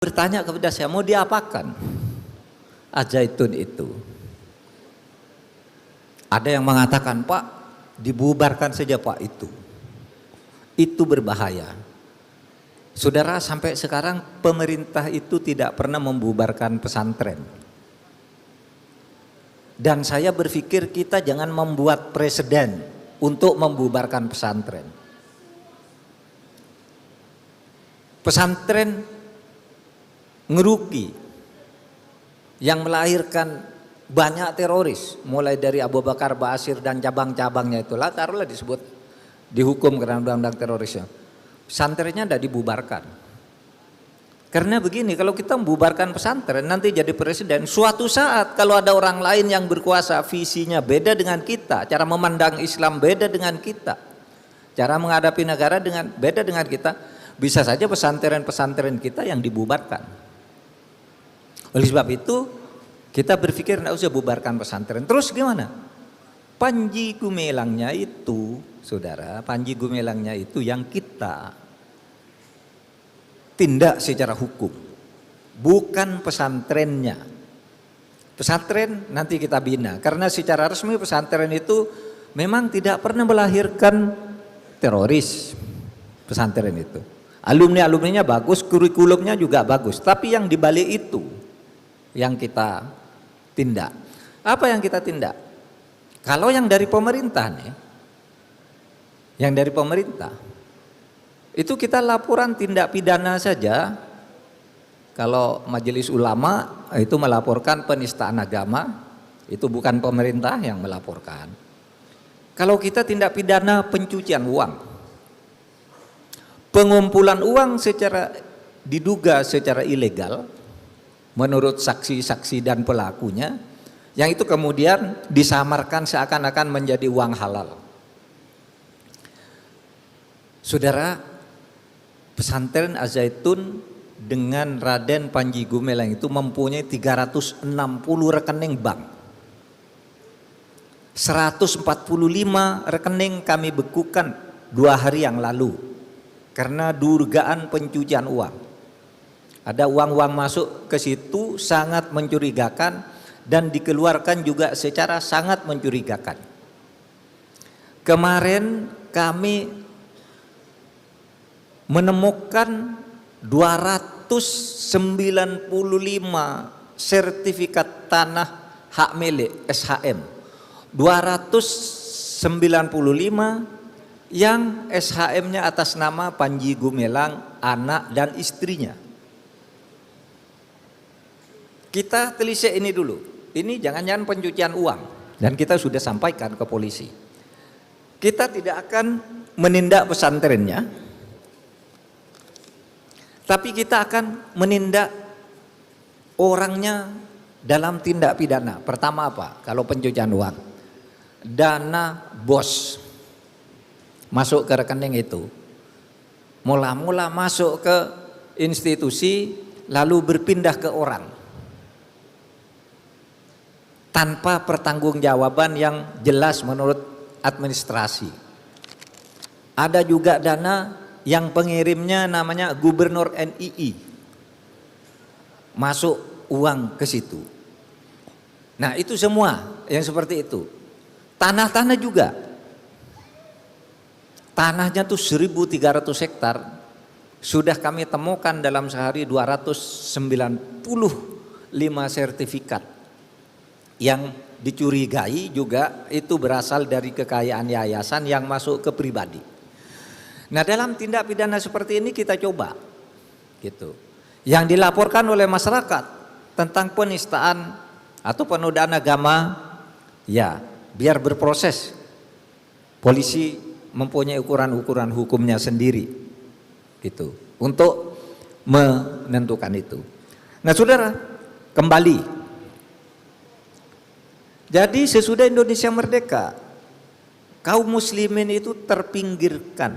bertanya kepada saya, mau diapakan Al-Zaitun itu? Ada yang mengatakan, Pak, dibubarkan saja Pak itu berbahaya. Saudara, sampai sekarang pemerintah itu tidak pernah membubarkan pesantren. Dan saya berpikir kita jangan membuat presiden untuk membubarkan pesantren. Pesantren ngerugi yang melahirkan banyak teroris, mulai dari Abu Bakar Ba'asyir dan cabang-cabangnya itulah, taruhlah disebut dihukum karena undang-undang terorisnya. Pesantrennya tidak dibubarkan. Karena begini, kalau kita membubarkan pesantren nanti jadi presiden, suatu saat kalau ada orang lain yang berkuasa, visinya beda dengan kita, cara memandang Islam beda dengan kita, cara menghadapi negara beda dengan kita, bisa saja pesantren-pesantren kita yang dibubarkan. Oleh sebab itu kita berpikir tidak usah bubarkan pesantren. Terus gimana? Panji Gumilangnya itu, saudara, Panji Gumilangnya itu yang kita tindak secara hukum, bukan pesantrennya. Pesantren nanti kita bina, karena secara resmi pesantren itu memang tidak pernah melahirkan teroris. Pesantren itu alumni-alumninya bagus, kurikulumnya juga bagus, tapi yang dibalik itu yang kita tindak. Apa yang kita tindak? Kalau yang dari pemerintah nih, yang dari pemerintah itu kita laporan tindak pidana saja. Kalau majelis ulama itu melaporkan penistaan agama, itu bukan pemerintah yang melaporkan. Kalau kita tindak pidana pencucian uang, pengumpulan uang diduga secara ilegal menurut saksi-saksi dan pelakunya, yang itu kemudian disamarkan seakan-akan menjadi uang halal. Saudara, pesantren Al-Zaitun dengan Raden Panji Gumilang itu mempunyai 360 rekening bank. 145 rekening kami bekukan 2 hari yang lalu karena dugaan pencucian uang. Ada uang-uang masuk ke situ sangat mencurigakan dan dikeluarkan juga secara sangat mencurigakan. Kemarin kami menemukan 295 sertifikat tanah hak milik SHM. 295 yang SHM-nya atas nama Panji Gumilang, anak dan istrinya. Kita telisik ini dulu, ini jangan-jangan pencucian uang, dan kita sudah sampaikan ke polisi. Kita tidak akan menindak pesantrennya, tapi kita akan menindak orangnya dalam tindak pidana. Pertama apa? Kalau pencucian uang, dana bos masuk ke rekening itu, mula-mula masuk ke institusi lalu berpindah ke orang tanpa pertanggungjawaban yang jelas menurut administrasi. Ada juga dana yang pengirimnya namanya Gubernur NII, masuk uang ke situ. Nah, itu semua yang seperti itu. Tanah-tanah juga, tanahnya tuh 1.300 hektar, sudah kami temukan dalam sehari 295 sertifikat yang dicurigai juga itu berasal dari kekayaan yayasan yang masuk ke pribadi. Nah, dalam tindak pidana seperti ini kita coba gitu. Yang dilaporkan oleh masyarakat tentang penistaan atau penodaan agama, ya biar berproses. Polisi mempunyai ukuran-ukuran hukumnya sendiri gitu untuk menentukan itu. Nah, saudara, kembali. Jadi sesudah Indonesia merdeka, kaum muslimin itu terpinggirkan